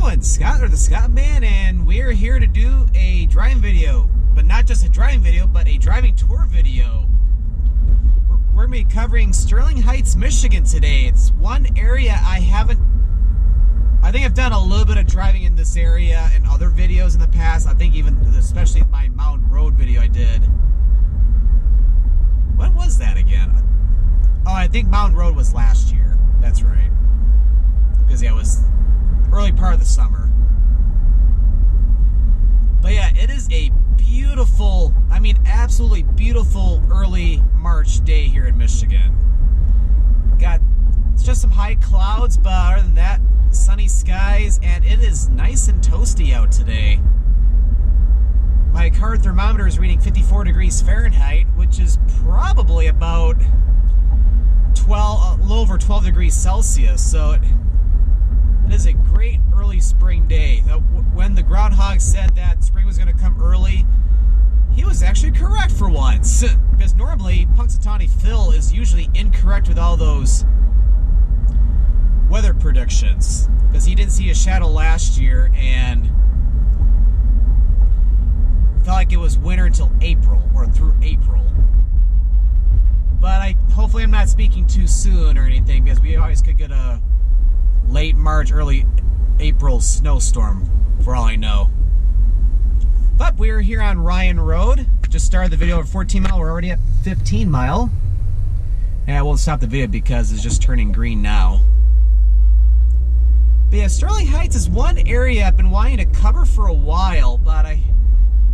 doing? Scott, or the Scott Man, and we're here to do a driving video, but not just a driving video, but a driving tour video. We're going to be covering Sterling Heights, Michigan today. It's one area I think I've done a little bit of driving in this area in other videos in the past. I think even, especially my Mound Road video I did. When was that again? Oh, I think Mound Road was last year. That's right. Because yeah, it was early part of the summer. But yeah, it is a beautiful, I mean absolutely beautiful early March day here in Michigan. It's just some high clouds, but other than that, sunny skies, and it is nice and toasty out today. My car thermometer is reading 54 degrees Fahrenheit, which is probably about a little over 12 degrees Celsius, so it is a great early spring day. When the groundhog said that spring was going to come early, he was actually correct for once. Because normally, Punxsutawney Phil is usually incorrect with all those weather predictions. Because he didn't see a shadow last year and felt like it was winter until April, or through April. But hopefully I'm not speaking too soon or anything, because we always could get a late March, early April snowstorm, for all I know. But we're here on Ryan Road. Just started the video at 14 mile. We're already at 15 mile. And I won't stop the video because it's just turning green now. But yeah, Sterling Heights is one area I've been wanting to cover for a while, but I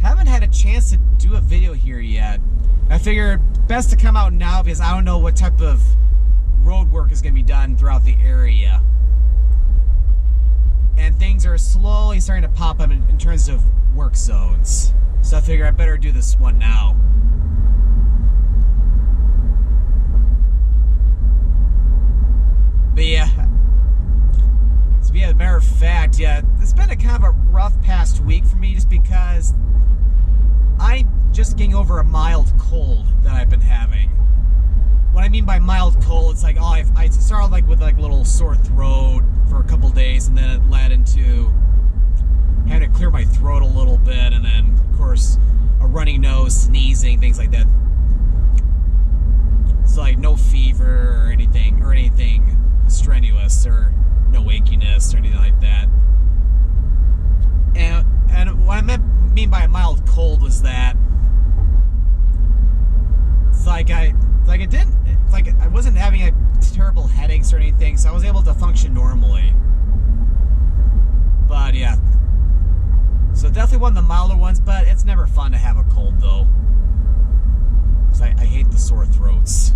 haven't had a chance to do a video here yet. I figure best to come out now because I don't know what type of road work is going to be done throughout the area. And things are slowly starting to pop up in terms of work zones. So I figure I better do this one now. But yeah, as a matter of fact, yeah, it's been a kind of a rough past week for me just because I'm just getting over a mild cold that I've been having. What I mean by mild cold, it's like, I started with a little sore throat for a couple days, and then it led into having to clear my throat a little bit, and then, of course, a runny nose, sneezing, things like that. It's like no fever or anything strenuous, or no achiness or anything like that. And what I mean by a mild cold was that it's like I wasn't having terrible headaches or anything, so I was able to function normally. But yeah, so definitely one of the milder ones, but it's never fun to have a cold though. So I hate the sore throats.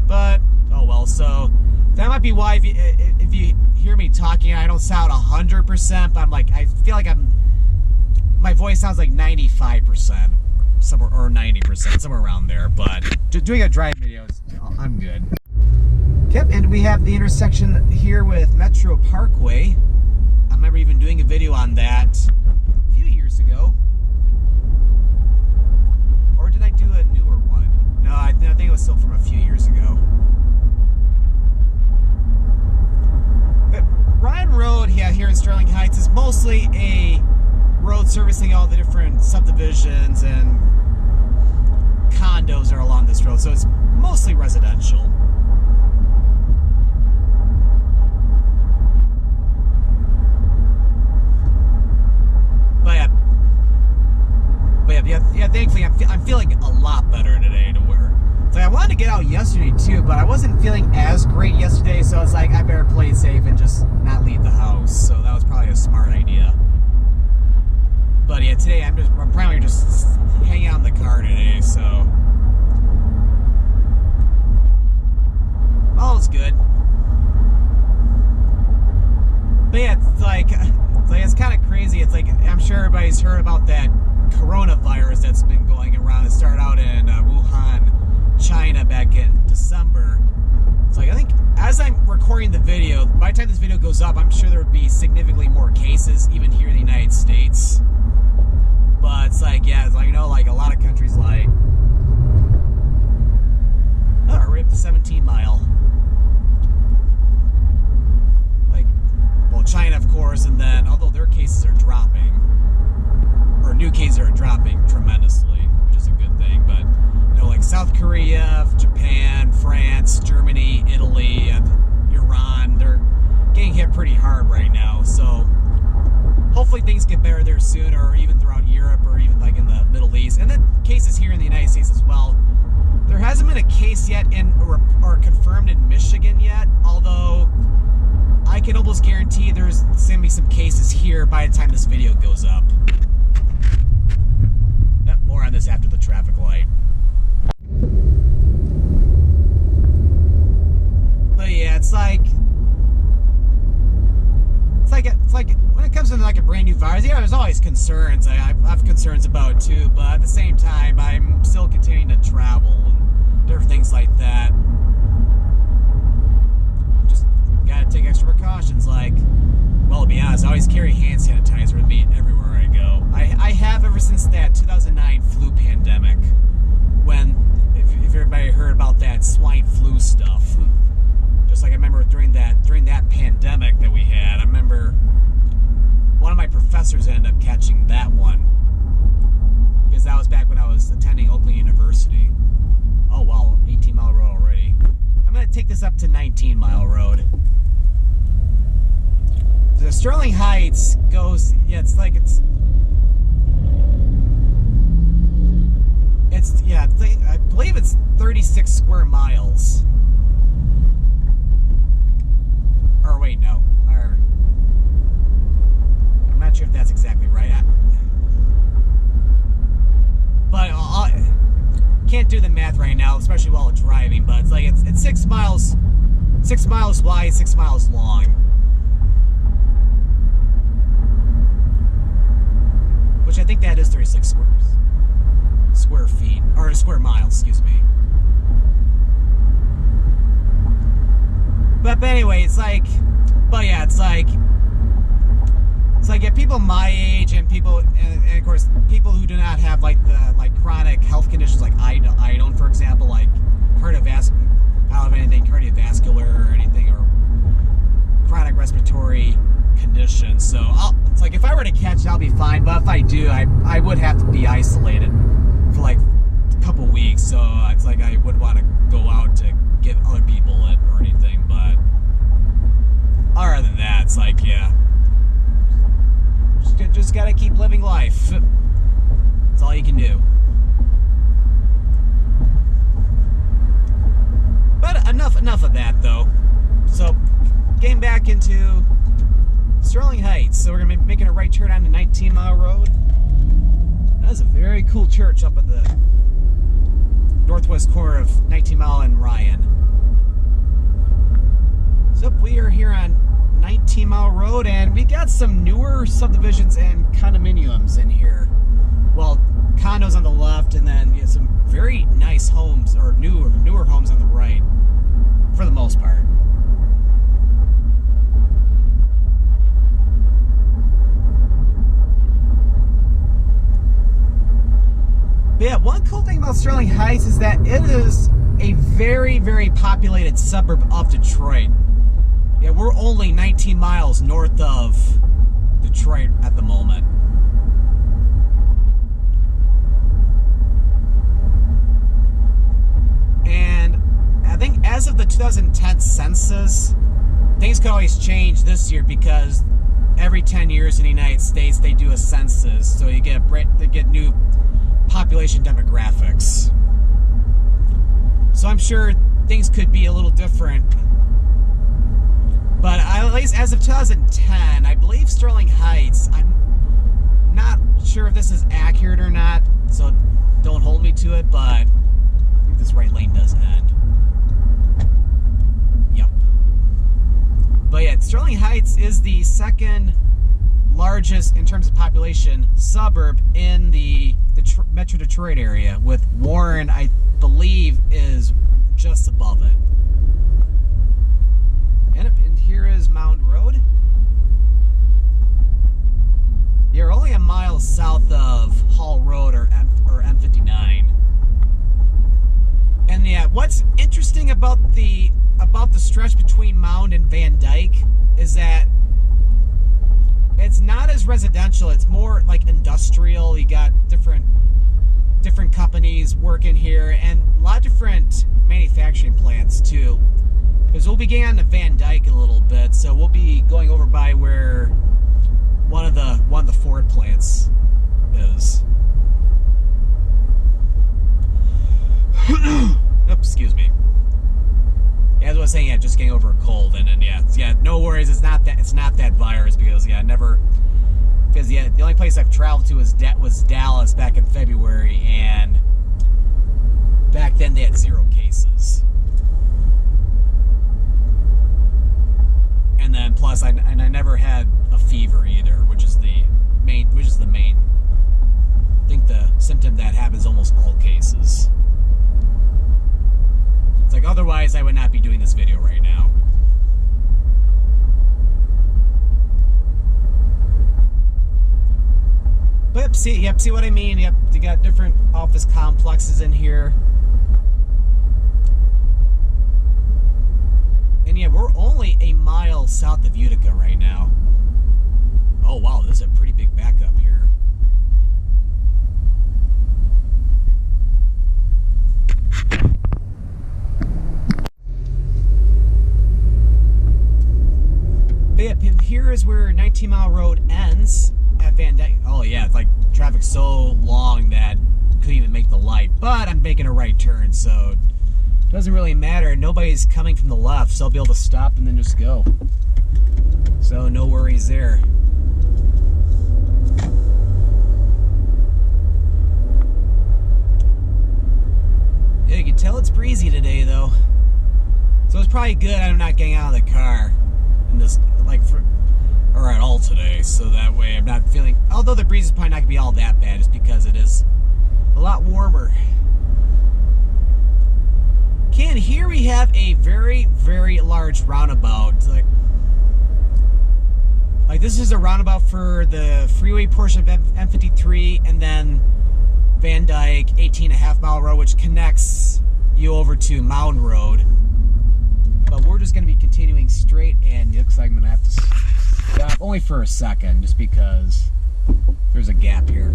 But oh well. So that might be why if you hear me talking, I don't sound 100%, but I feel like my voice sounds like 95%, somewhere, or 90%, somewhere around there. But doing a drive video, I'm good. Yep, and we have the intersection here with Metro Parkway. I remember even doing a video on that a few years ago. Or did I do a newer one? No, I think it was still from a few years ago. But Ryan Road, yeah, here in Sterling Heights is mostly a road servicing all the different subdivisions and condos are along this road, so it's mostly residential. But yeah, thankfully I'm feeling a lot better today to where it's like I wanted to get out yesterday too, but I wasn't feeling as great yesterday, so it's like I better play it safe and just not leave the house. So that was probably a smart idea. But yeah, today I'm primarily just hanging out in the car today, so all is good. But yeah, it's kind of crazy. It's like I'm sure everybody's heard about that coronavirus that's been going around. It started out in Wuhan, China back in December. It's like I think as I'm recording the video, by the time this video goes up, I'm sure there would be significantly more cases even here in the United States. But it's like, yeah, it's like, you know, like a lot of countries like, oh, we're up to 17 mile. Like, well, China, of course, and then cases are dropping, or new cases are dropping tremendously, which is a good thing. But like South Korea, Japan, France, Germany, Italy, Iran, they're getting hit pretty hard right now. So hopefully things get better there soon, or even throughout Europe, or even like in the Middle East, and then cases here in the United States as well. There hasn't been a case yet or confirmed in Michigan yet, although I can almost guarantee there's going to be some cases here by the time this video goes up. More on this after the traffic light. But yeah, it's like when it comes to like a brand new virus, yeah, there's always concerns. I have concerns about it too, but at the same time, I'm still continuing to travel and different things like that. Just gotta take extra precautions. Like, well, to be honest, I always carry hand sanitizer with me everywhere I go. I have ever since that 2009 flu pandemic, when, if everybody heard about that swine flu stuff. Just like I remember during that pandemic that we had, I remember one of my professors ended up catching that one, because that was back when I was attending Oakland University. Oh wow, 18 Mile Road already. I'm gonna take this up to 19 Mile Road. The Sterling Heights goes, yeah, I believe it's 36 square miles. Or wait, no. I'm not sure if that's exactly right. But I can't do the math right now, especially while driving. But it's like it's 6 miles wide, 6 miles long. Which I think that is 36 square feet, or square miles, excuse me. But anyway, it's like yeah, people my age and people, and of course people who do not have like chronic health conditions like I don't, for example, like cardiovascular, I don't have anything cardiovascular or anything, or chronic respiratory conditions. So it's like if I were to catch it, I'll be fine. But if I do, I would have to be isolated for like a couple weeks. So it's like I would want to go out to get other people it or anything. But other than that, it's like, yeah, just gotta keep living life. That's all you can do. But enough of that though. So getting back into Sterling Heights. So we're gonna be making a right turn onto 19 Mile Road. That's a very cool church up in the northwest corner of 19 Mile and Ryan. So we are here on 19 Mile Road, and we got some newer subdivisions and condominiums in here. Well, condos on the left, and then some very nice homes, or newer homes on the right, for the most part. But yeah, one cool thing about Sterling Heights is that it is a very, very populated suburb of Detroit. Yeah, we're only 19 miles north of Detroit at the moment. And I think as of the 2010 census, things could always change this year, because every 10 years in the United States they do a census, so you get new population demographics. So I'm sure things could be a little different. But at least as of 2010, I believe Sterling Heights, I'm not sure if this is accurate or not, so don't hold me to it, but I think this right lane does end. Yep. But yeah, Sterling Heights is the second largest, in terms of population, suburb in the Metro Detroit area, with Warren, I believe, is just above it. And here is Mound Road. You're only a mile south of Hall Road, or M59. And yeah, what's interesting about the stretch between Mound and Van Dyke is that it's not as residential. It's more like industrial. You got different companies working here, and a lot of different manufacturing plants too. Because we'll be getting on to Van Dyke in a little bit, so we'll be going over by where one of the Ford plants is. Oops, excuse me. Yeah, as I was saying, yeah, just getting over a cold, and then yeah, no worries. It's not that virus, because the only place I've traveled to was Dallas back in February, and back then they had 0 cases. And then plus, I never had a fever either, which is the main. I think the symptom that happens almost all cases. It's like, otherwise I would not be doing this video right now. But see what I mean? Yep, you got different office complexes in here. And yeah, we're only a mile south of Utica right now. Oh wow, this is a pretty big backup here. But yeah, here is where 19 Mile Road ends at Van Dyke. Oh yeah, it's like traffic's so long that couldn't even make the light. But I'm making a right turn, so it doesn't really matter. Nobody's coming from the left, so I'll be able to stop and then just go. So no worries there. Yeah, you can tell it's breezy today though. So it's probably good I'm not getting out of the car in this, or at all today, so that way I'm not feeling, although the breeze is probably not going to be all that bad, just because it is a lot warmer. And here we have a very, very large roundabout. Like this is a roundabout for the freeway portion of M53, and then Van Dyke 18.5 Mile Road, which connects you over to Mound Road. But we're just going to be continuing straight, and it looks like I'm going to have to stop only for a second, just because there's a gap here.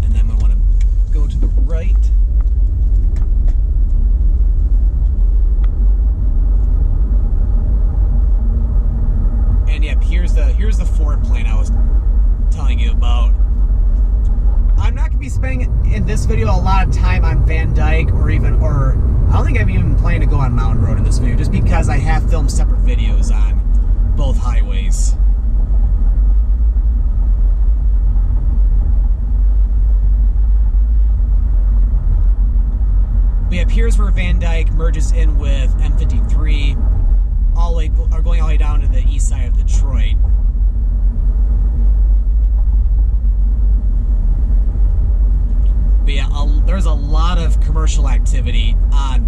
And then I'm going to want to go to the right. And yep, here's the Ford plant I was telling you about. I'm not going to be spending in this video a lot of time on Van Dyke, or I don't think I'm even planning to go on Mound Road in this video, just because I have filmed separate videos on both highways. But yep, here's where Van Dyke merges in with M53, going all the way down to the east side of Detroit. But yeah, there's a lot of commercial activity on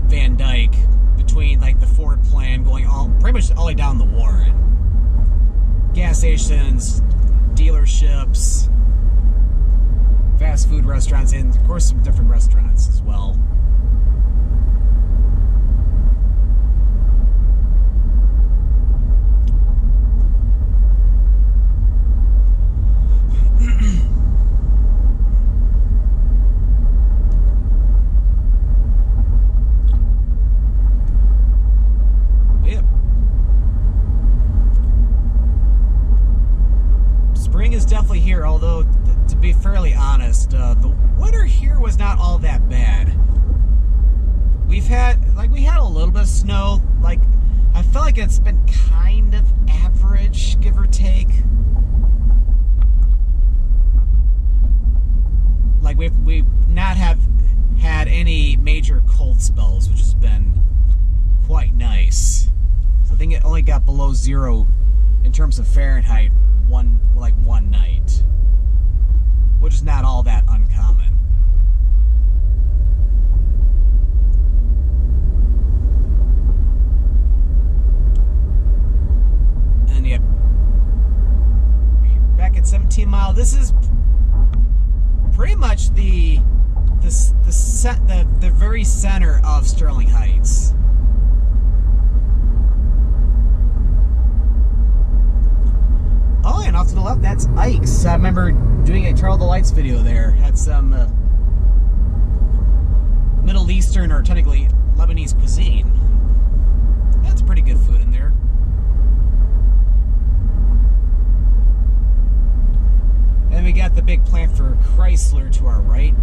Van Dyke between like the Ford plant going pretty much all the way down the Warren. Gas stations, dealerships, fast food restaurants, and of course some different restaurants as well. Definitely here, although to be fairly honest, the winter here was not all that bad. We had a little bit of snow. Like, I felt like it's been kind of average, give or take. Like we've not have had any major cold spells, which has been quite nice. So I think it only got below 0 in terms of Fahrenheit one night, which is not all that uncommon. And yep, back at 17 Mile, this is pretty much the very center of Sterling Heights. Oh, and off to the left, that's Ike's. I remember doing a Turn on the Lights video there. Had some Middle Eastern, or technically Lebanese cuisine. That's pretty good food in there. And we got the big plant for Chrysler to our right.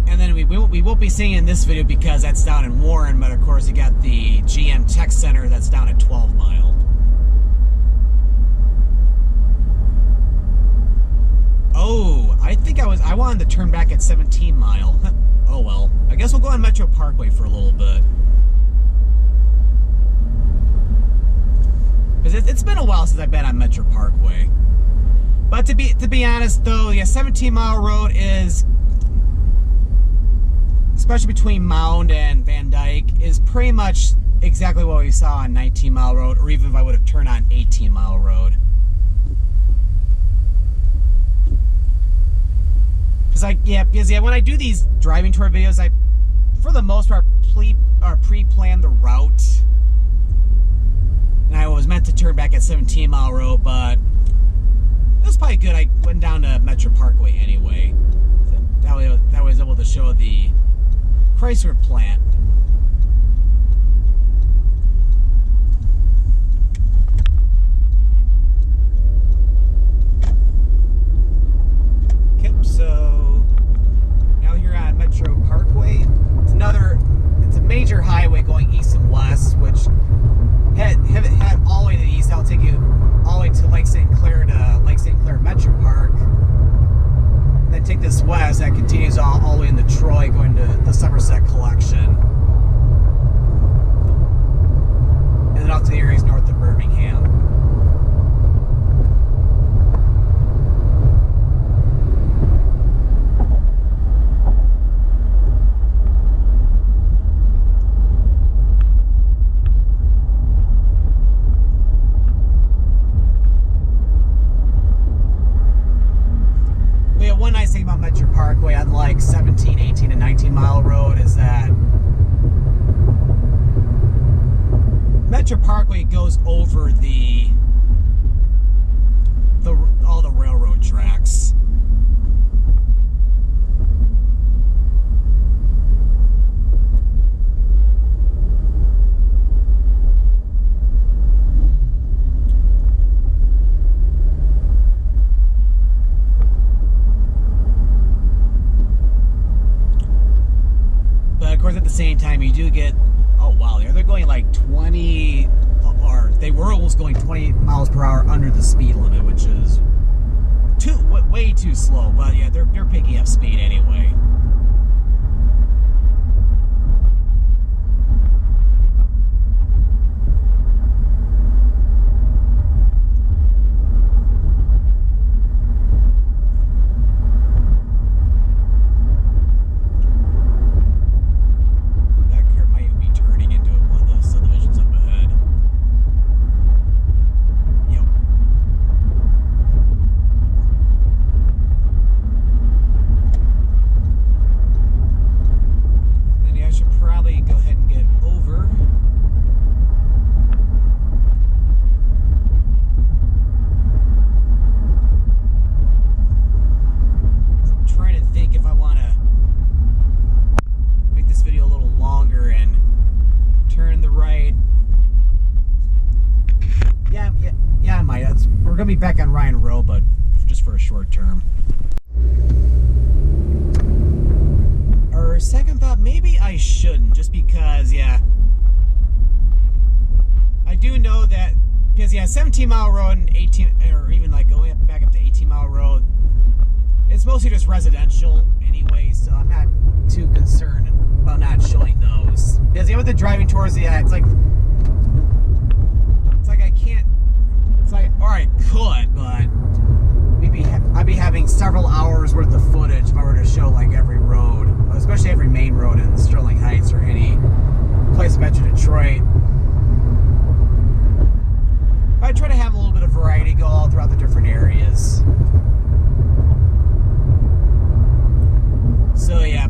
And then we won't be seeing it in this video because that's down in Warren, but of course you got the GM Tech Center that's down at 12 Mile. Oh, I think I wanted to turn back at 17 Mile. Oh well, I guess we'll go on Metro Parkway for a little bit. Because it's been a while since I've been on Metro Parkway. But to be honest though, yeah, 17 Mile Road is, especially between Mound and Van Dyke, is pretty much exactly what we saw on 19 Mile Road, or even if I would have turned on 18 Mile Road. Because when I do these driving tour videos, I, for the most part, pre-plan the route. And I was meant to turn back at 17 Mile Road, but it was probably good. I went down to Metro Parkway anyway. That way I was able to show the Chrysler plant. Okay, so now here on Metro Parkway. It's a major highway going east and west, which head all the way to the east. That'll take you all the way to Lake St. Clair Metro Park. And then take this west, that continues all the way into Troy, going to the Somerset Collection. And then off to the areas north of Birmingham. One nice thing about Metro Parkway, unlike 17, 18, and 19 Mile Road, is that Metro Parkway goes over all the railroad tracks. Of course, at the same time, you do get, oh wow, they're going like 20, or they were almost going 20 miles per hour under the speed limit, which is way too slow. But yeah, they're picking up speed anyway. We're going to be back on Ryan Road, but just for a short term. Or second thought, maybe I shouldn't, just because, yeah, I do know that, because yeah, 17 Mile Road and 18, or even like going back up to 18 Mile Road, it's mostly just residential anyway, so I'm not too concerned about not showing those. Because yeah, with the driving tours, yeah, it's like I can't. It's like, or I could, but I'd be having several hours worth of footage if I were to show like every road, especially every main road in Sterling Heights or any place in Metro Detroit. I try to have a little bit of variety, go all throughout the different areas. So yeah,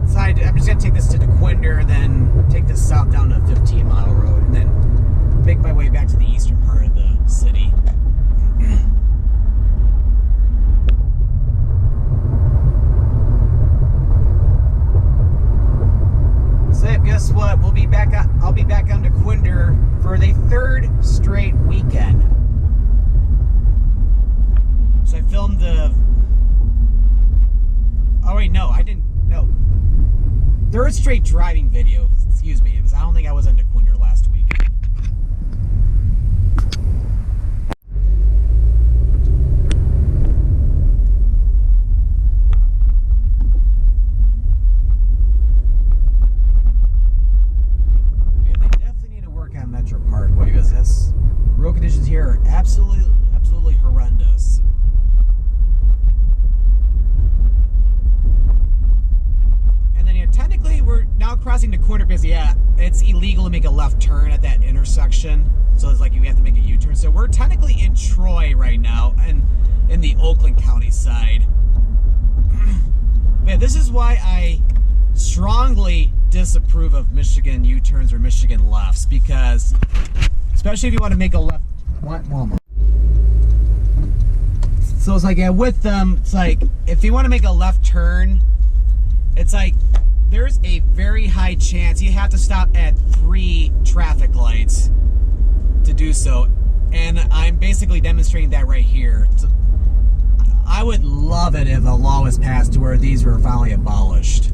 so I'm just gonna take this to Dequindre, then take this south down to 15 Mile Road. no, I didn't. No. Third straight driving video. Excuse me. I don't think I was in Dequindre last week. Yeah, they definitely need to work on Metro Parkway because this road conditions here are absolutely horrendous. Technically, we're now crossing Dequindre because, yeah, it's illegal to make a left turn at that intersection. So it's like you have to make a U-turn. So we're technically in Troy right now and in the Oakland County side. Yeah, this is why I strongly disapprove of Michigan U-turns or Michigan lefts, because especially if you want to make a left. So it's like, yeah, with them, it's like if you want to make a left turn, it's like there's a very high chance you have to stop at 3 traffic lights to do so. And I'm basically demonstrating that right here. I would love it if a law was passed to where these were finally abolished.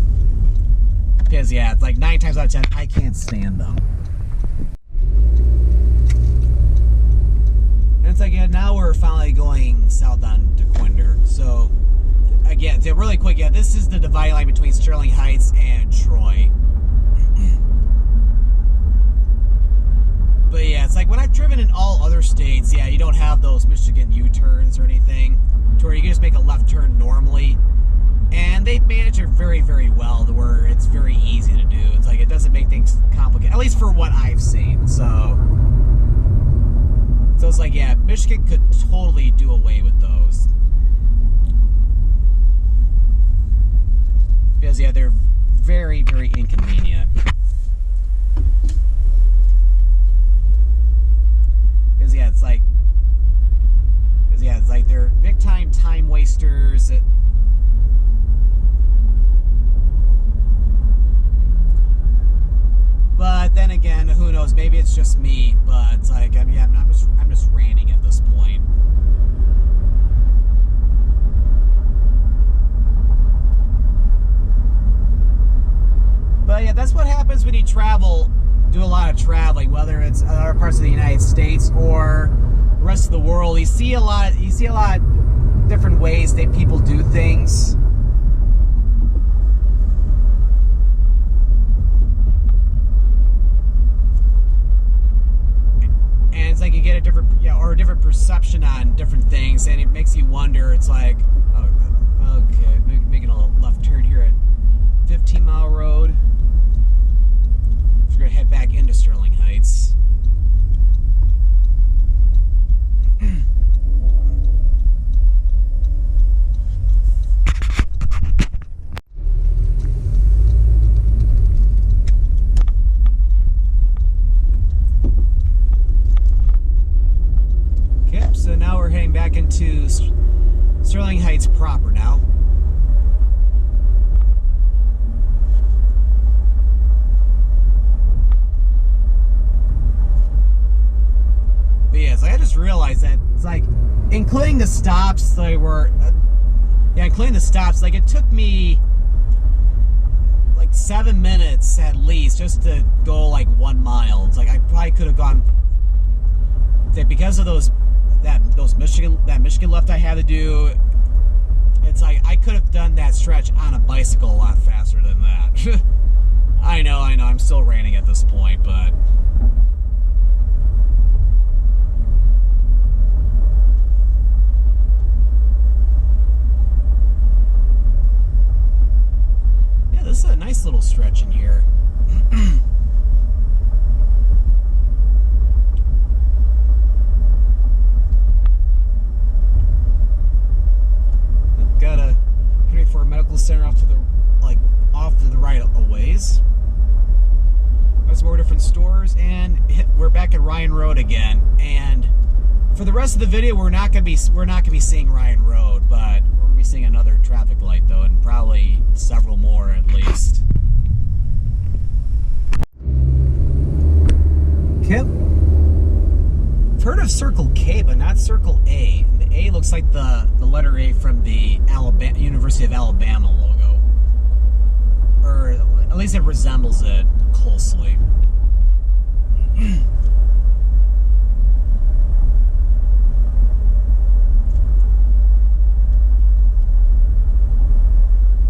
Because, yeah, it's like 9 times out of 10, I can't stand them. And it's like, yeah, now we're finally going south on Dequindre. So, again, really quick, yeah, this is the dividing line between Sterling Heights and Troy. But yeah, it's like when I've driven in all other states, yeah, you don't have those Michigan U-turns or anything, to where you can just make a left turn normally. And they've managed it very, very well to where it's very easy to do. It's like it doesn't make things complicated, at least for what I've seen. So it's like, yeah, Michigan could totally do away with those. Because, yeah, they're very, very inconvenient. Because, yeah, it's like they're big time wasters. But then again, who knows? Maybe it's just me. But it's like, I mean, I'm just ranting at this point. But yeah, that's what happens when you travel, do a lot of traveling, whether it's other parts of the United States or the rest of the world. You see a lot different ways that people do things. And it's like you get a different perception on different things, and it makes you wonder. It's like, oh, okay, making a left turn here at 15 Mile Road. We're gonna head back into Sterling Heights. Okay, so now we're heading back into Sterling Heights proper now. I just realized that it's like, including the stops, including the stops, like it took me like 7 minutes at least just to go like 1 mile. It's like I probably could have gone, because of that Michigan left I had to do. It's like I could have done that stretch on a bicycle a lot faster than that. I know, I'm still ranting at this point, but this is a nice little stretch in here. We've got a 24 medical center off to the right a ways. There's more different stores, and we're back at Ryan Road again. And for the rest of the video, we're not gonna be seeing Ryan Road, but we're gonna be seeing another traffic light though, and probably several more at least. Okay. I've heard of Circle K, but not Circle A. The A looks like the letter A from the University of Alabama logo. least it resembles it closely.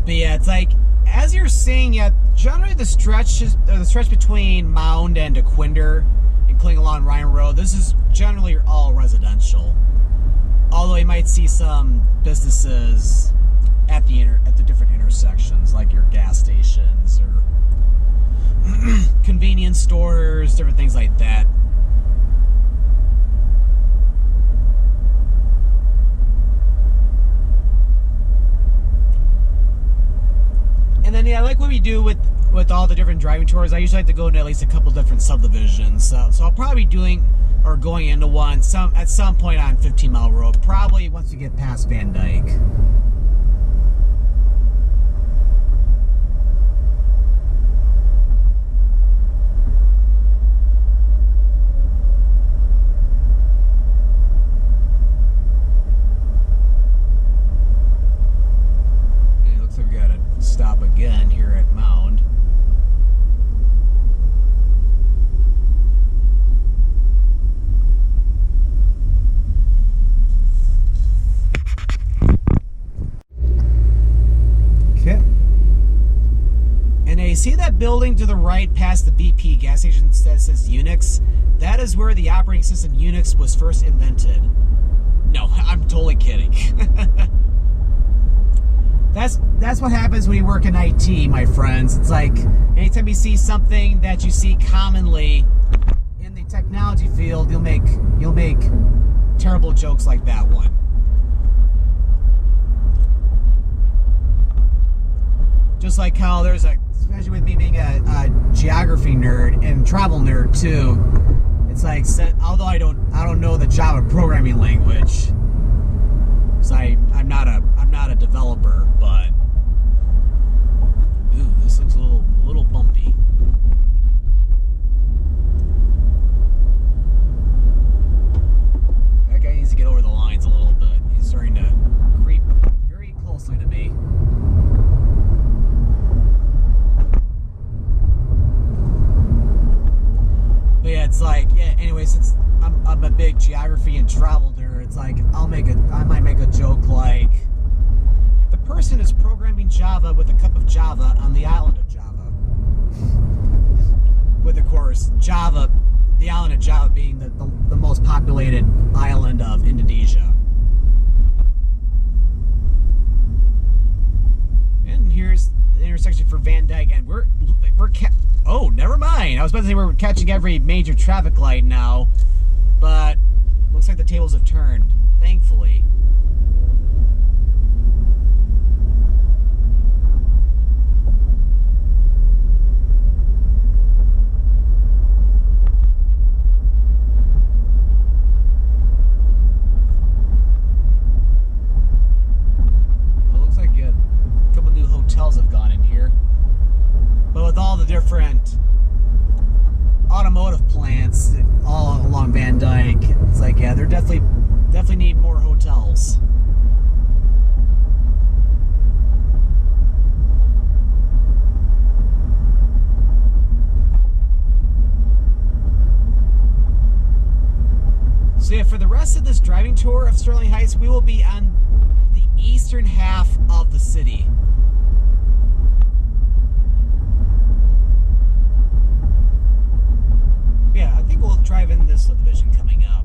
But yeah, it's like, as you're seeing, yeah, generally the stretch between Mound and Dequindre, including along Ryan Road, this is generally all residential. Although you might see some businesses at the different intersections, like your gas stations or convenience stores, different things like that. And then, yeah, like what we do with all the different driving tours, I usually like to go into at least a couple different subdivisions. So I'll probably be doing or going into one at some point on 15 Mile Road, probably once we get past Van Dyke. And it looks like we got to stop again here at Mound. You see that building to the right past the BP gas station that says Unix? That is where the operating system Unix was first invented. No, I'm totally kidding. That's what happens when you work in IT, my friends. It's like anytime you see something that you see commonly in the technology field, you'll make terrible jokes like that one. Just like how there's especially with me being a geography nerd and travel nerd too, it's like, although I don't know the Java programming language, so I'm not a developer, but ooh, this looks a little bumpy. That guy needs to get over the lines a little bit. He's starting to creep very closely to me. But yeah, it's like, yeah, anyway, since I'm a big geography and travel nerd, it's like I might make a joke like, the person is programming Java with a cup of Java on the island of Java. With, of course, Java, the island of Java being the most populated island of Indonesia. And here's the intersection for Van Dyke, and oh, never mind. I was about to say we're catching every major traffic light now, but looks like the tables have turned, thankfully. It looks like a couple new hotels have gone in here. But with all the different automotive plants all along Van Dyke, it's like, yeah, they're definitely need more hotels. So yeah, for the rest of this driving tour of Sterling Heights, we will be on the eastern half of the city. Yeah, I think we'll drive in this subdivision coming up.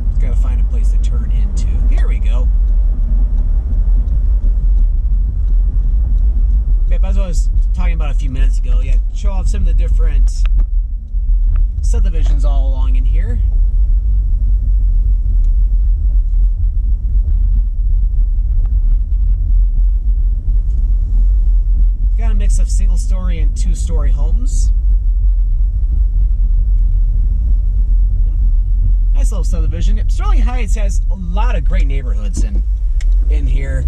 Just gotta find a place to turn into. Here we go. Yep, as I was talking about a few minutes ago, yeah, show off some of the different subdivisions all along in here. Got a mix of single-story and two-story homes. Nice little subdivision. Yep, Sterling Heights has a lot of great neighborhoods in here.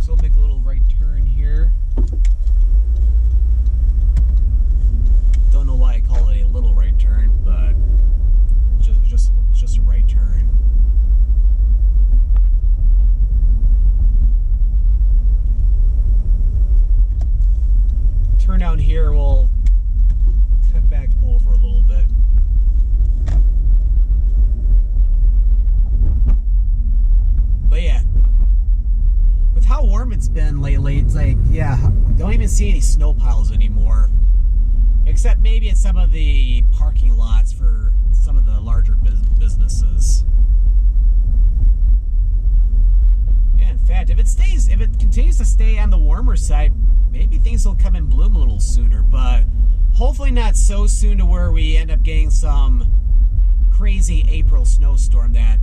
So we'll make a little right turn here. here, we'll cut back over a little bit. But yeah, with how warm it's been lately, it's like, yeah, I don't even see any snow piles anymore. Except maybe at some of the parking lots for some of the larger businesses. Yeah, in fact, if it continues to stay on the warmer side, maybe things will come in bloom a little sooner, but hopefully not so soon to where we end up getting some crazy April snowstorm that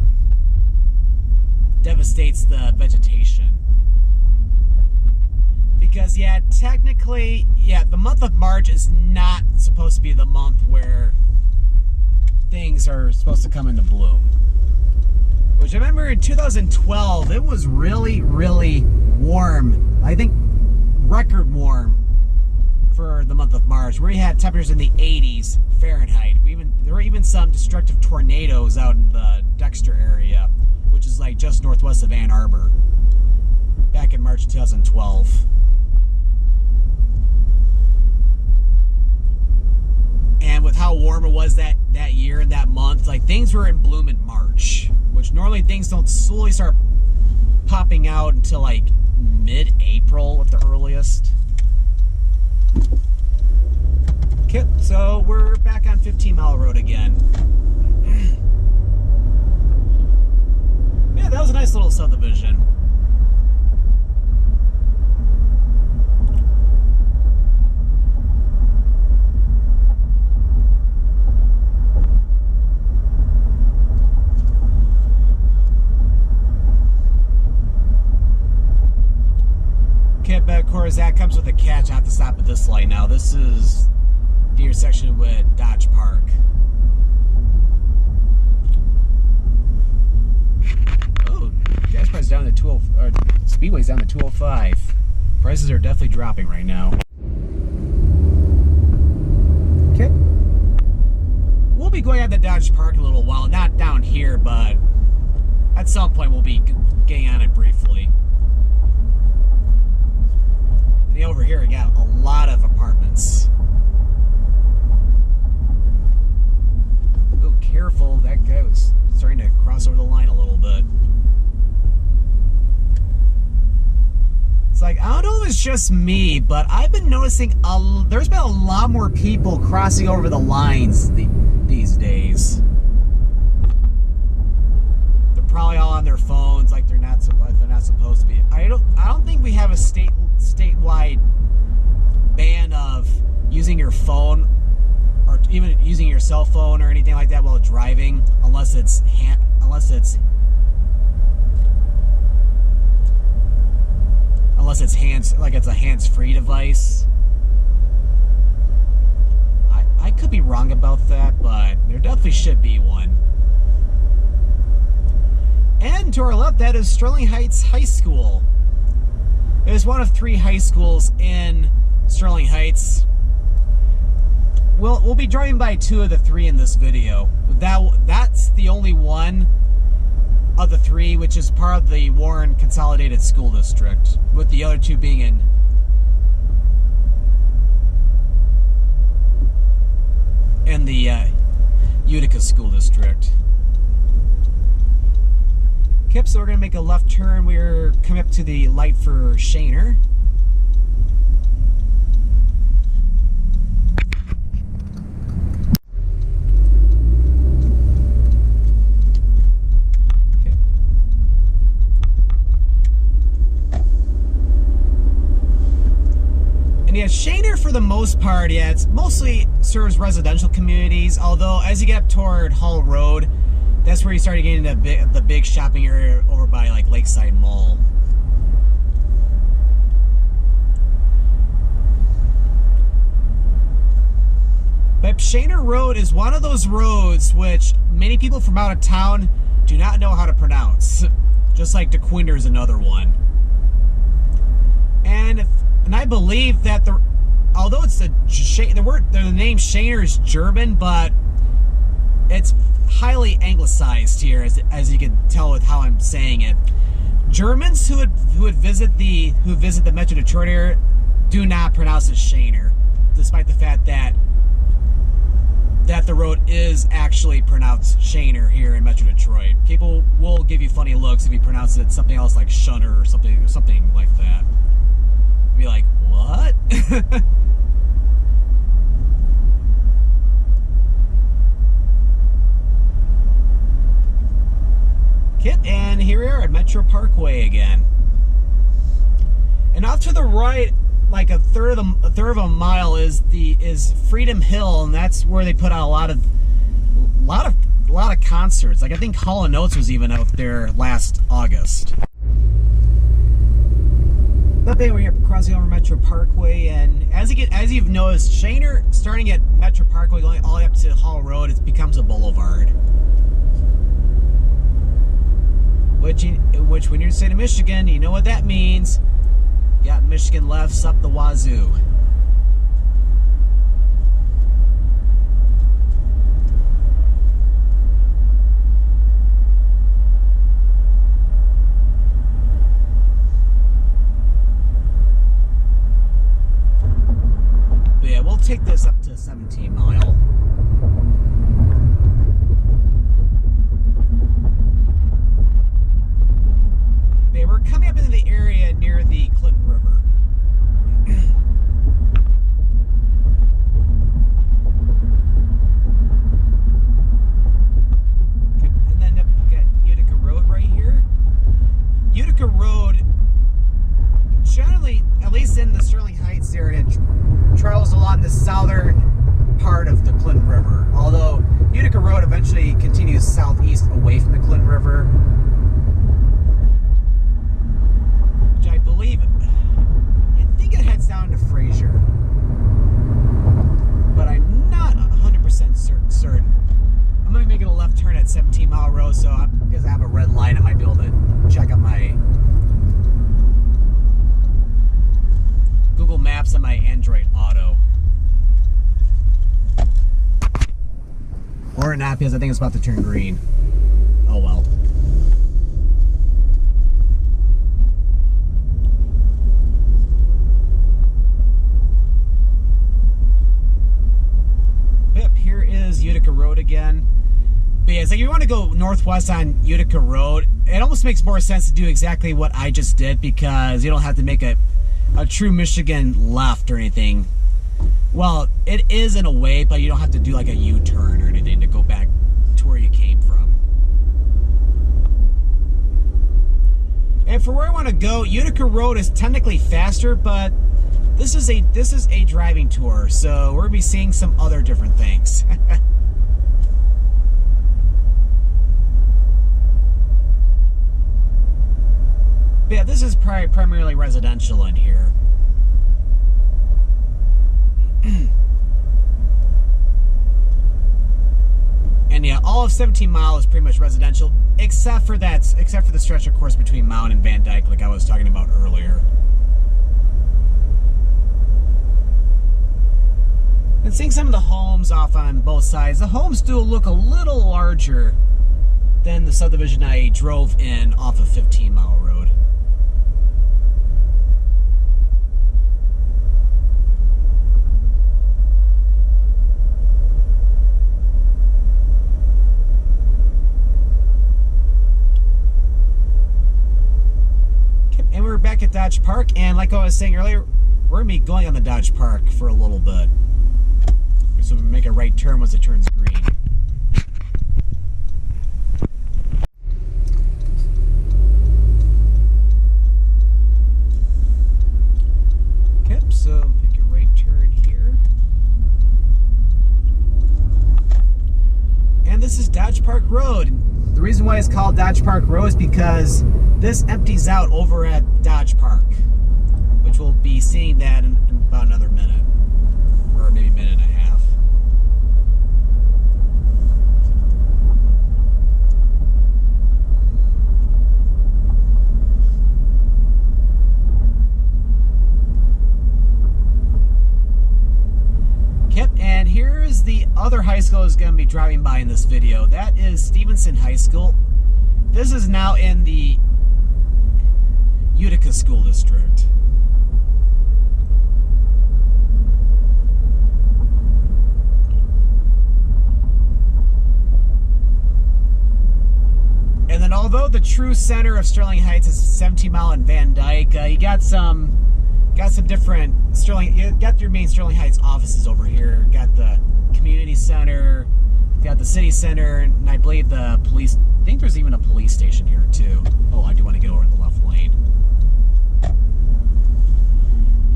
devastates the vegetation. Because, yeah, technically, yeah, the month of March is not supposed to be the month where things are supposed to come into bloom. Which I remember in 2012, it was really, really warm. I think record warm for the month of March, where we had temperatures in the 80s Fahrenheit. There were even some destructive tornadoes out in the Dexter area, which is like just northwest of Ann Arbor, back in March 2012. And with how warm it was that year and that month, like things were in bloom in March, which normally things don't slowly start popping out until like mid-April at the earliest. Okay, so we're back on 15 Mile Road again. Yeah, that was a nice little subdivision. But of course, that comes with a catch. I have to stop at this light now. This is the intersection with Dodge Park. Oh, gas price down to 205. Speedway's down to 205. Prices are definitely dropping right now. Okay. We'll be going out to Dodge Park in a little while. Not down here, but at some point we'll be getting on it briefly. Over here, we got a lot of apartments. Oh, careful. That guy was starting to cross over the line a little bit. It's like, I don't know if it's just me, but I've been noticing there's been a lot more people crossing over the lines these days. They're probably all on their phones like they're not supposed to be. I don't think we have a statewide ban of using your phone or even using your cell phone or anything like that while driving, unless it's a hands-free device. I could be wrong about that, but there definitely should be one. And to our left, that is Sterling Heights High School. It is one of 3 high schools in Sterling Heights. We'll be driving by 2 of the 3 in this video. That's the only one of the 3 which is part of the Warren Consolidated School District, with the other 2 being in the Utica School District. Okay, so we're going to make a left turn. We're coming up to the light for Shaner. Okay. And yeah, Shaner for the most part, yeah, it's mostly serves residential communities, although as you get up toward Hall Road, that's where you started getting into the big shopping area over by like Lakeside Mall. But Shaner Road is one of those roads which many people from out of town do not know how to pronounce. Just like Dequindre is another one. And I believe that although it's the name Shaner is German, but it's highly anglicized here, as you can tell with how I'm saying it. Germans who visit the Metro Detroit area do not pronounce it Shaner. despite the fact that the road is actually pronounced Shaner here in Metro Detroit. People will give you funny looks if you pronounce it something else like Shunner or something like that. Be like, what? Kip, and here we are at Metro Parkway again. And off to the right, like a third of a mile, is Freedom Hill, and that's where they put out a lot of concerts. Like I think Hall & Oates was even out there last August. But anyway, we're crossing over Metro Parkway, and as you've noticed, Shaner, starting at Metro Parkway, going all the way up to Hall Road, it becomes a boulevard. Which when you're in the state of Michigan, you know what that means. You got Michigan lefts up the wazoo. But yeah, we'll take this up to 17 Mile. We're coming up into the area near the Clinton River. And then we've got Utica Road right here. Utica Road, generally, at least in the Sterling Heights area, travels along the southern part of the Clinton River. Although Utica Road eventually continues southeast away from the Clinton River. I think it heads down to Fraser, but I'm not 100% certain. I'm going to be making a left turn at 17 Mile Road, so because I have a red light, I might be able to check on my Google Maps on my Android Auto. Or not, because I think it's about to turn green. Oh well. Utica Road again. But yeah, it's like if you want to go northwest on Utica Road, it almost makes more sense to do exactly what I just did, because you don't have to make a true Michigan left or anything. Well, it is in a way, but you don't have to do like a U-turn or anything to go back to where you came from. And for where I want to go, Utica Road is technically faster, but this is a driving tour, so we're gonna be seeing some other different things. But yeah, this is primarily residential in here. And yeah, all of 17 Mile is pretty much residential, except for the stretch of course between Mound and Van Dyke, like I was talking about earlier. And seeing some of the homes off on both sides, the homes do look a little larger than the subdivision I drove in off of 15 Mile Road. And we're back at Dodge Park, and like I was saying earlier, we're going to be going on the Dodge Park for a little bit. So we make a right turn once it turns green. Okay, so make a right turn here. And this is Dodge Park Road. The reason why it's called Dodge Park Road is because this empties out over at Dodge Park, which we'll be seeing that in about another minute, or maybe a minute and a half. And here's the other high school is going to be driving by in this video. That is Stevenson High School. This is now in the Utica School District. then although the true center of Sterling Heights is 17 Mile and Van Dyke, you got some different you got your main Sterling Heights offices over here. Got the community center, got the city center, and I believe the police. I think there's even a police station here too. Oh, I do want to get over in the left lane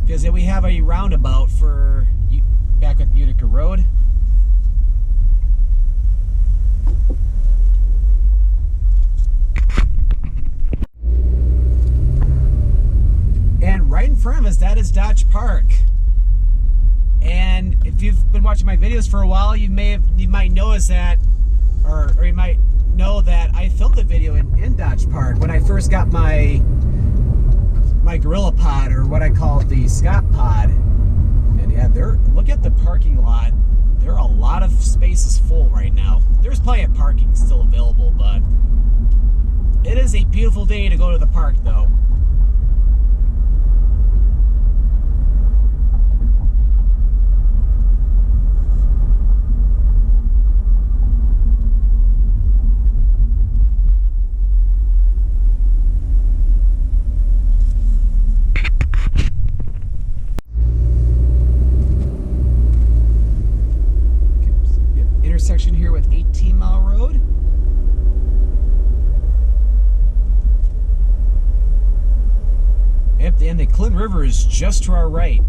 because we have a roundabout for back at Utica Road. And right in front of us, that is Dodge Park. And if you've been watching my videos for a while, you might notice that, or you might know that I filmed a video in Dodge Park when I first got my Gorilla Pod, or what I call the Scott Pod. And yeah, look at the parking lot. There are a lot of spaces full right now. There's plenty of parking still available, but it is a beautiful day to go to the park, though. Intersection here with 18 Mile Road. Yep, and the Clinton River is just to our right.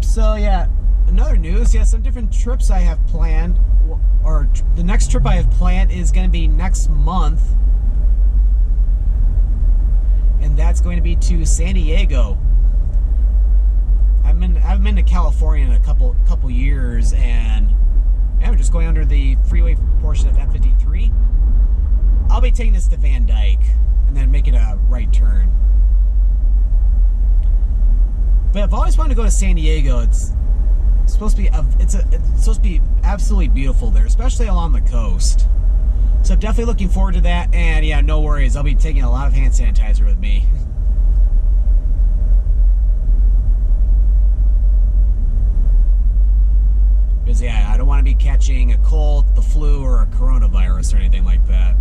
So yeah, another news, some different trips I have planned, or the next trip I have planned is going to be next month, and that's going to be to San Diego. I've been to California in a couple years, and I'm just going under the freeway portion of F53. I'll be taking this to Van Dyke and then making a right turn. But I've always wanted to go to San Diego. It's supposed to be it's supposed to be absolutely beautiful there, especially along the coast. So I'm definitely looking forward to that. And yeah, no worries, I'll be taking a lot of hand sanitizer with me. Because yeah, I don't want to be catching a cold, the flu, or a coronavirus or anything like that.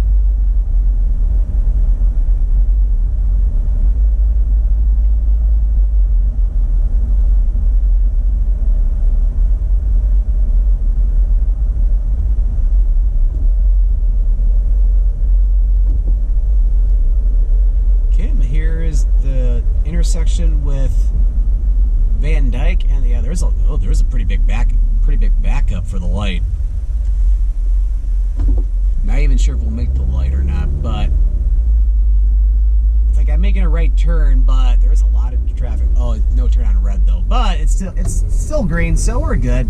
Here is the intersection with Van Dyke, and yeah, there's a pretty big backup for the light. Not even sure if we'll make the light or not, but it's like I'm making a right turn, but there's a lot of traffic. Oh, no turn on red though, but it's still green, so we're good.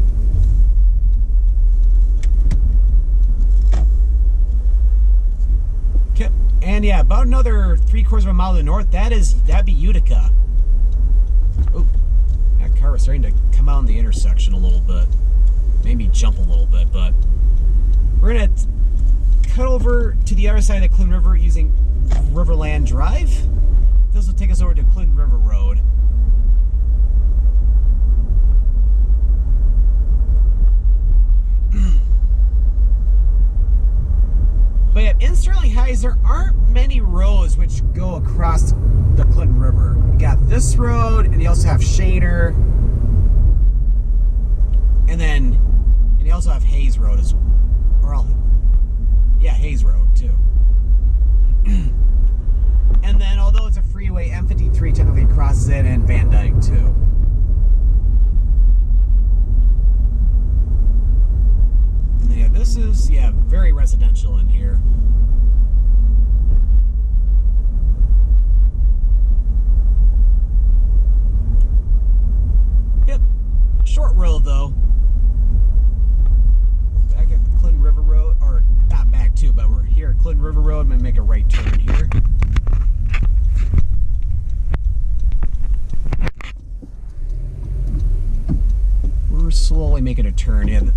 Okay. And yeah, about another 3/4 of a mile to the north, that'd be Utica. Oh, that car was starting to come out in the intersection a little bit. Maybe jump a little bit, but we're gonna cut over to the other side of the Clinton River using Riverland Drive. This will take us over to Clinton River Road. But yeah, in Sterling Heights, there aren't many roads which go across the Clinton River. You got this road, and you also have Shader, and you also have Hayes Road as well. Yeah, Hayes Road too. And then, although it's a freeway, M53 technically crosses it, and Van Dyke too. And yeah, this is very residential in here. Yep, short road though. Back at Clinton River Road, or not back too, but we're here at Clinton River Road. I'm gonna make a right turn here. making a turn in.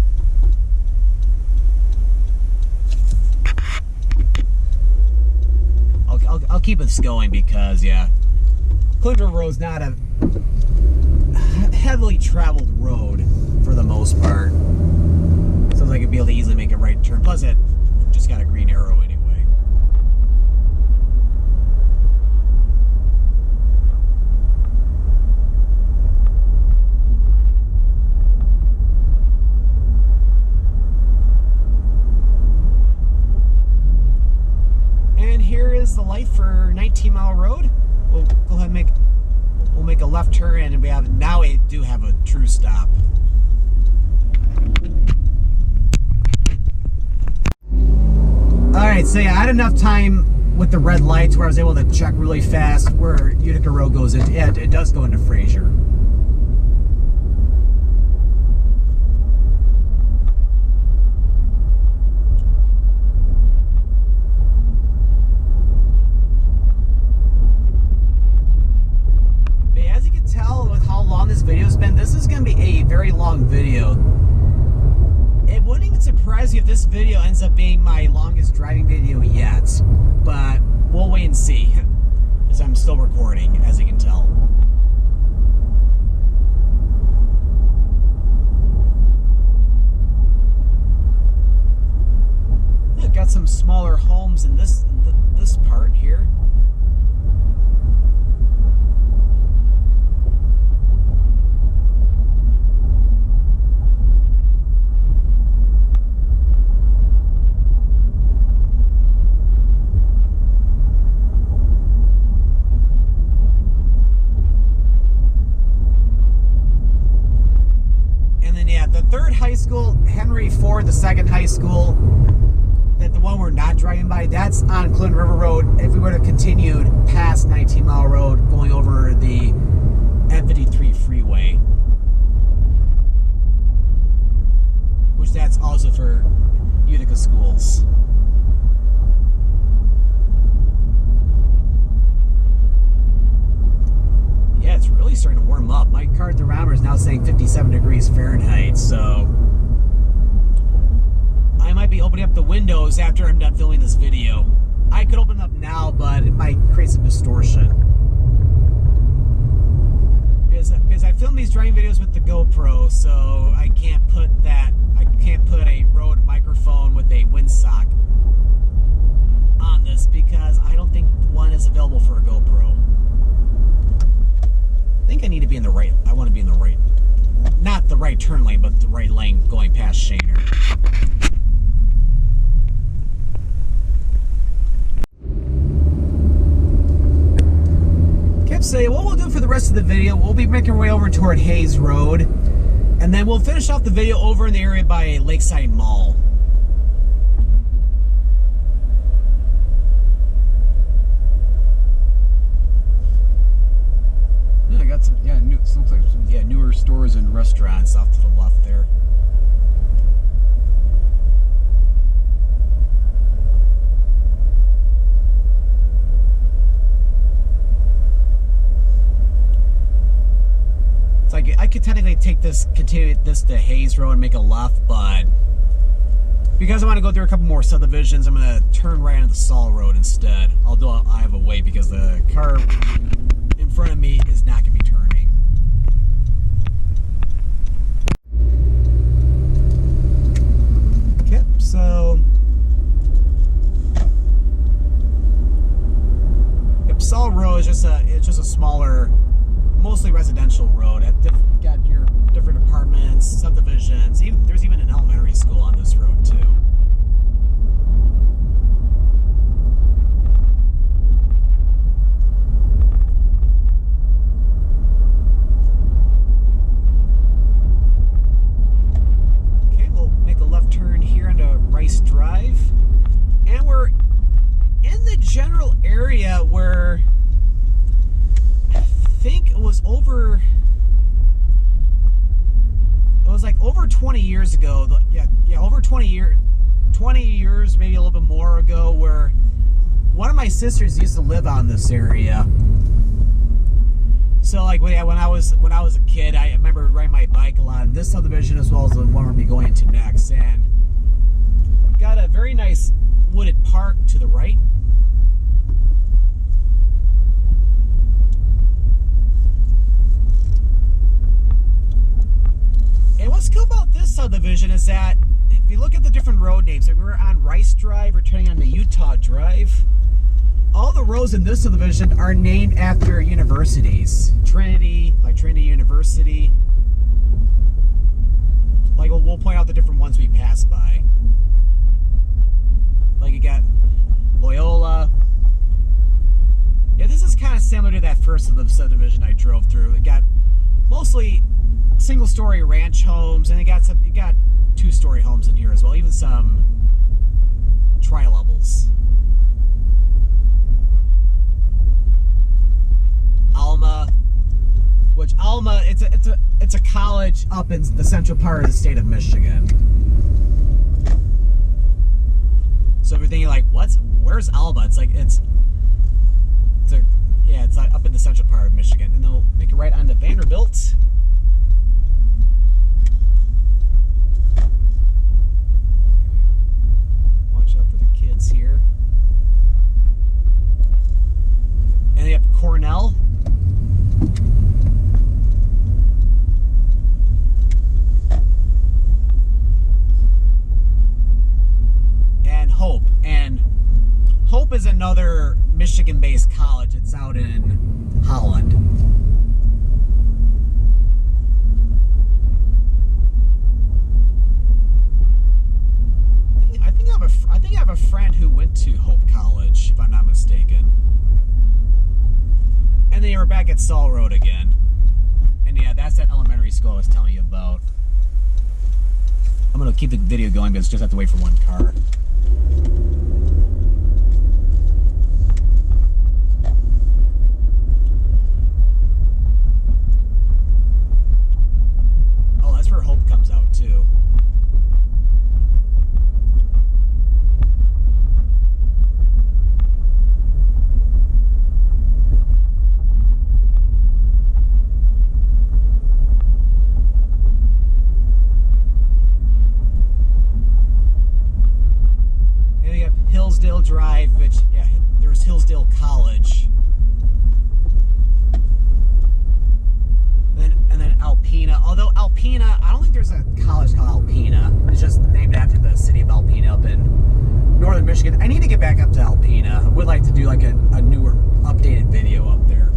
I'll keep this going because, yeah, Dequindre Road's not a heavily traveled road for the most part. Sounds like it'd be able to easily make a right turn. Plus, it just got a green arrow anyway. And here is the light for 19 Mile Road. We'll go ahead and we'll make a left turn, and now we do have a true stop. Alright, so yeah, I had enough time with the red lights where I was able to check really fast where Utica Road goes into. Yeah, it does go into Fraser. But as you can tell with how long this video's been, this is going to be a very long video. It wouldn't even surprise you if this video ends up being my longest driving video yet, but we'll wait and see, as I'm still recording, as you can tell. Yeah, got some smaller homes in this part here. Third high school, Henry Ford, the second high school, that the one we're not driving by, that's on Clinton River Road. If we would have continued past 19 Mile Road, going over the M53 freeway, which that's also for Utica schools. Yeah, it's really starting to warm up. My car thermometer is now saying 57 degrees Fahrenheit, so I might be opening up the windows after I'm done filming this video. I could open them up now, but it might create some distortion. Because I film these driving videos with the GoPro, so I can't put a Rode microphone with a windsock on this because I don't think one is available for a GoPro. I think I need to be in the right, I want to be in the right, not the right turn lane, but the right lane going past Shaner. Okay, so what we'll do for the rest of the video, we'll be making our way over toward Hayes Road, and then we'll finish off the video over in the area by Lakeside Mall. I got some, looks like some, newer stores and restaurants off to the left there. It's like I could technically continue this to Hayes Road and make a left, but because I want to go through a couple more subdivisions, I'm going to turn right onto the Saul Road instead. Although I have a way because the car in front of me is not going to be turning. Okay, so Saul Road is just a smaller, mostly residential road. Got your different apartments, subdivisions. There's even an elementary school on this road too. Drive, and we're in the general area where I think it was like over 20 years ago, over 20 years, maybe a little bit more ago, where one of my sisters used to live on this area. So like when I was a kid, I remember riding my bike a lot in this subdivision as well as the one we'll be going into next, and got a very nice wooded park to the right. And what's cool about this subdivision is that if you look at the different road names, like we're on Rice Drive, we're turning on the Utah Drive. All the roads in this subdivision are named after universities. Trinity, like Trinity University. Like we'll point out the different ones we pass by. Like you got Loyola. Yeah, this is kind of similar to that first subdivision I drove through. It got mostly single-story ranch homes, and you got 2-story homes in here as well, even some tri-levels. Alma, which Alma, it's a college up in the central part of the state of Michigan. So if you're thinking like, where's Alma? It's like it's up in the central part of Michigan, and then we'll make it right onto Vanderbilt. Watch out for the kids here. And then you have Cornell. And Hope. And Hope is another Michigan-based college. It's out in Holland. I think I have a friend who went to Hope College, if I'm not mistaken. And then we're back at Saul Road again. And yeah, that's that elementary school I was telling you about. I'm going to keep the video going because just have to wait for one car. Oh, that's where Hope comes out too. Hillsdale Drive, which, yeah, there's Hillsdale College. And then Alpena. Although Alpena, I don't think there's a college called Alpena. It's just named after the city of Alpena up in northern Michigan. I need to get back up to Alpena. I would like to do like a newer, updated video up there.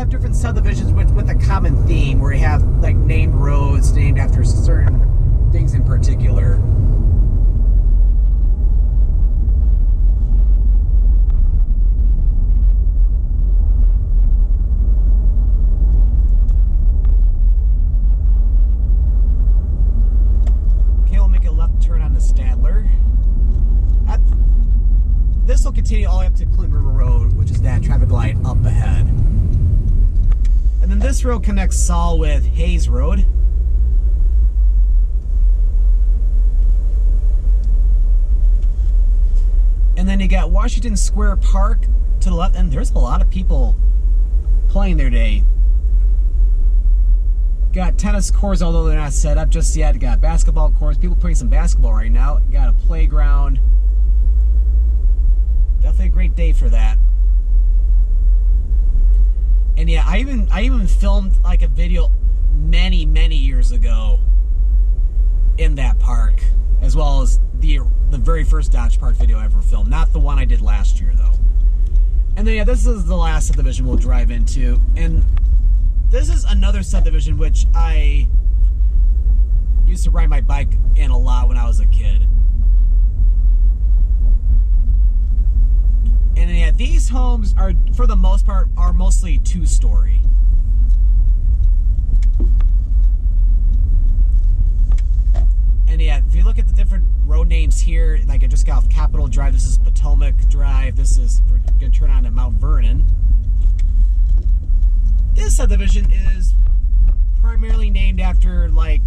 Different subdivisions with a common theme where you have like named roads named after certain things in particular. Okay, we'll make a left turn on the Stadler. This will continue all the way up to Clinton River Road, which is that traffic light up ahead. And then this road connects Saul with Hayes Road. And then you got Washington Square Park to the left, and there's a lot of people playing there today. Got tennis courts, although they're not set up just yet. Got basketball courts, people playing some basketball right now. Got a playground. Definitely a great day for that. And yeah, I even filmed like a video many years ago in that park, as well as the very first Dodge Park video I ever filmed. Not the one I did last year though. And then yeah, this is the last subdivision we'll drive into, and this is another subdivision which I used to ride my bike in a lot when I was a kid. And yeah, these homes are, for the most part, are mostly 2-story. And yeah, if you look at the different road names here. Like I just got off Capitol Drive. This is Potomac Drive. We're going to turn on to Mount Vernon. This subdivision is primarily named after like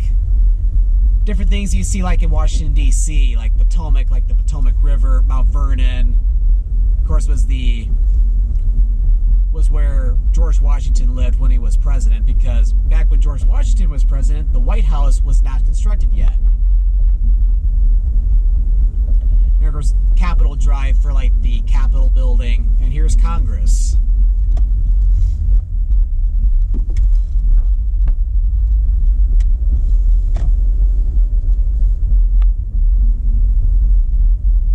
different things you see like in Washington D.C. like Potomac, like the Potomac River. Mount Vernon, of course, was where George Washington lived when he was president, because back when George Washington was president, the White House was not constructed yet. And of course, Capitol Drive for like the Capitol building, and here's Congress.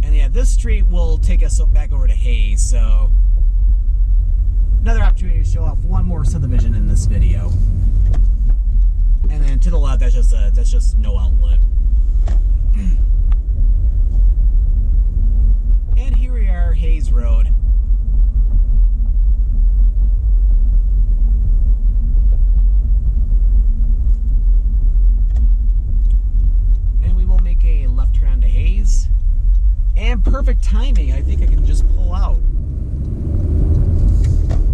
And yeah, this street will take us back over to Hayes, so another opportunity to show off one more subdivision in this video. And then to the left, that's just no outlet. And here we are, Hayes Road. And we will make a left turn onto Hayes. And perfect timing, I think I can just pull out.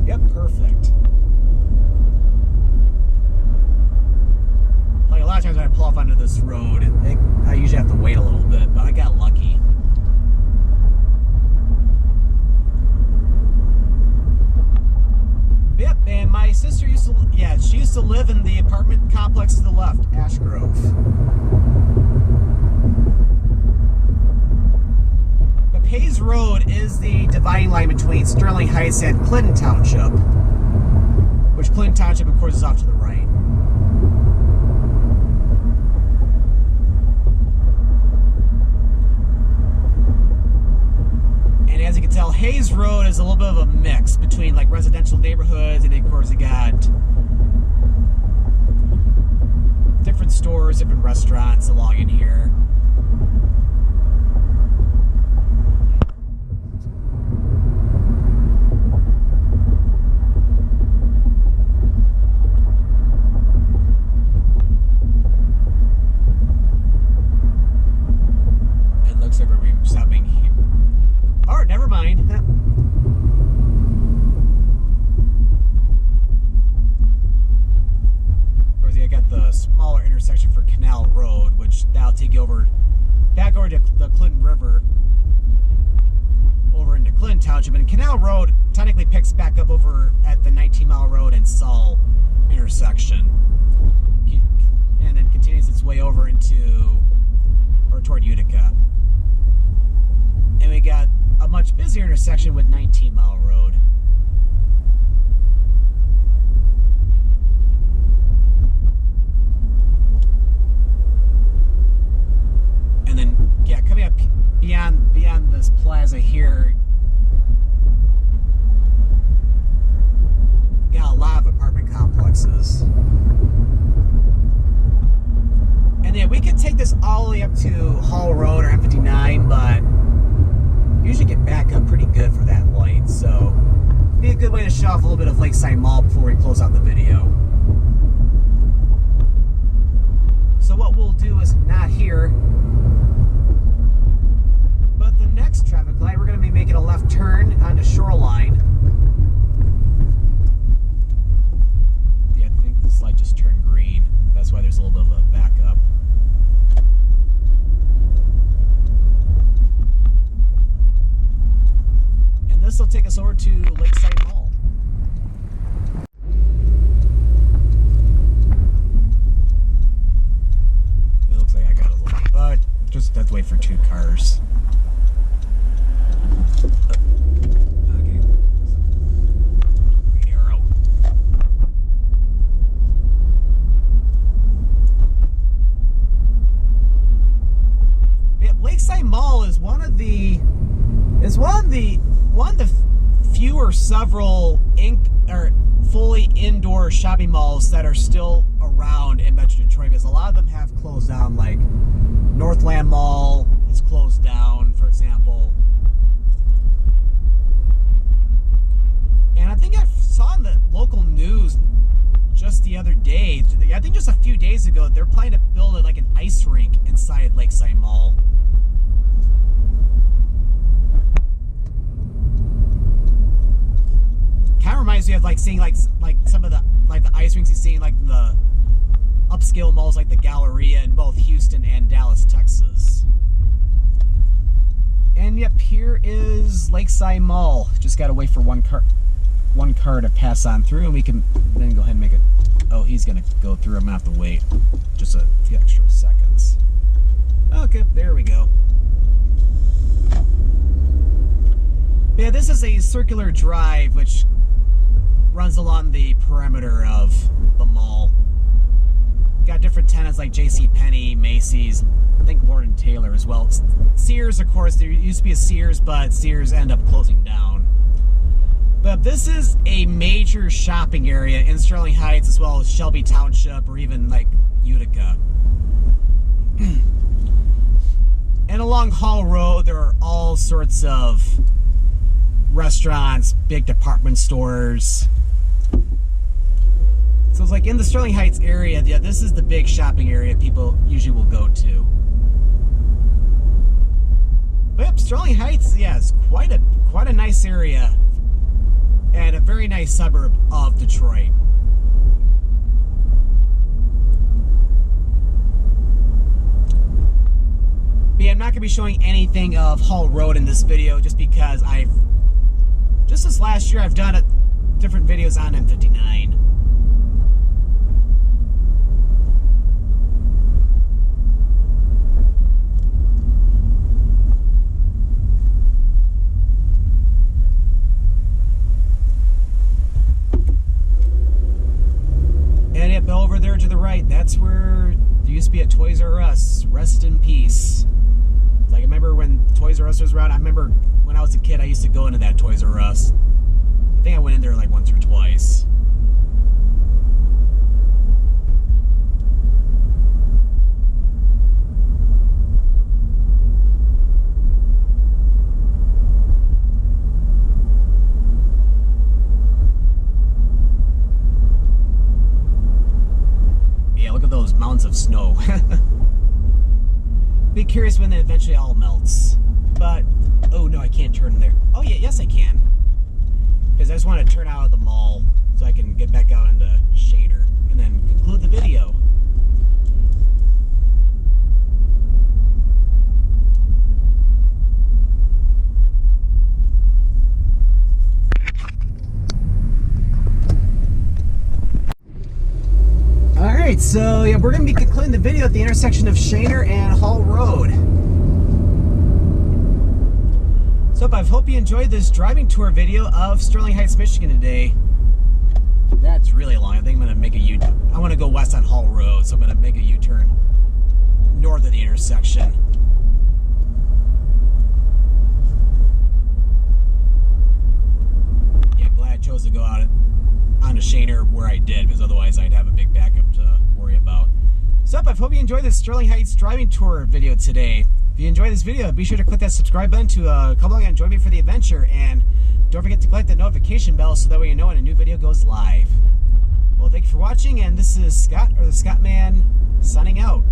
Yep, perfect. Like a lot of times when I pull off onto this road, I usually have to wait a little bit, but I got lucky. Yep, and my sister used to live in the apartment complex to the left, Ash Grove. Hayes Road is the dividing line between Sterling Heights and Clinton Township, which Clinton Township, of course, is off to the right. And as you can tell, Hayes Road is a little bit of a mix between like residential neighborhoods, and of course you got different stores, different restaurants along in here. The Clinton River over into Clinton Township, and Canal Road technically picks back up over at the 19-mile road and Saul intersection, and then continues its way over toward Utica. And we got a much busier intersection with 19-mile road. And then, yeah, coming up beyond this plaza here, got a lot of apartment complexes. And then we could take this all the way up to Hall Road or M59, but usually get back up pretty good for that light. So, be a good way to show off a little bit of Lakeside Mall before we close out the video. So what we'll do is not here, but the next traffic light, we're going to be making a left turn onto Shoreline. Yeah, I think this light just turned green. That's why there's a little bit of a backup. And this will take us over to Lakeside Mall. It looks like I got a little, but just have to wait for two cars. Okay. Green arrow. Yeah, Lakeside Mall is one of the few or several fully indoor shopping malls that are still around in Metro Detroit, because a lot of them have closed down. Like Northland Mall has closed down, for example. And I think I saw in the local news just the other day, I think just a few days ago, they're planning to build like an ice rink inside Lakeside Mall. Kind of reminds me of like seeing like some of the ice rinks you see in like the upscale malls like the Galleria in both Houston and Dallas, Texas. And yep, here is Lakeside Mall. Just gotta wait for one car to pass on through, and we can then go ahead and make it. Oh, he's gonna go through. I'm gonna have to wait just a few extra seconds. Okay, there we go. Yeah, this is a circular drive which runs along the perimeter of the mall. Got different tenants like JCPenney, Macy's, I think Lord & Taylor as well. Sears, of course, there used to be a Sears, but Sears ended up closing down. But this is a major shopping area in Sterling Heights as well as Shelby Township or even like Utica. And along Hall Road, there are all sorts of restaurants, big department stores. So it's like in the Sterling Heights area, yeah, this is the big shopping area people usually will go to. But yep, Sterling Heights, yeah, it's quite a nice area and a very nice suburb of Detroit. But yeah, I'm not going to be showing anything of Hall Road in this video just because just this last year I've done different videos on M59. And yep, over there to the right, that's where there used to be a Toys R Us. Rest in peace. Like, I remember when Toys R Us was around. I remember when I was a kid, I used to go into that Toys R Us. I think I went in there like once or twice. Yeah, look at those mounds of snow. Be curious when it eventually all melts. But, oh no, I can't turn there. Oh yeah, yes I can. Because I just want to turn out of the mall so I can get back out into Shaner and then conclude the video. Alright, so yeah, we're going to be concluding the video at the intersection of Shaner and Hall Road. So I hope you enjoyed this driving tour video of Sterling Heights, Michigan today. That's really long. I think I'm going to make a U-turn. I want to go west on Hall Road, so I'm going to make a U-turn north of the intersection. Yeah, I'm glad I chose to go out onto Shaner where I did, because otherwise I'd have a big backup to worry about. So I hope you enjoyed this Sterling Heights driving tour video today. If you enjoyed this video, be sure to click that subscribe button to come along and join me for the adventure. And don't forget to click that notification bell so that way you know when a new video goes live. Well, thank you for watching, and this is Scott, or the Scottman, signing out.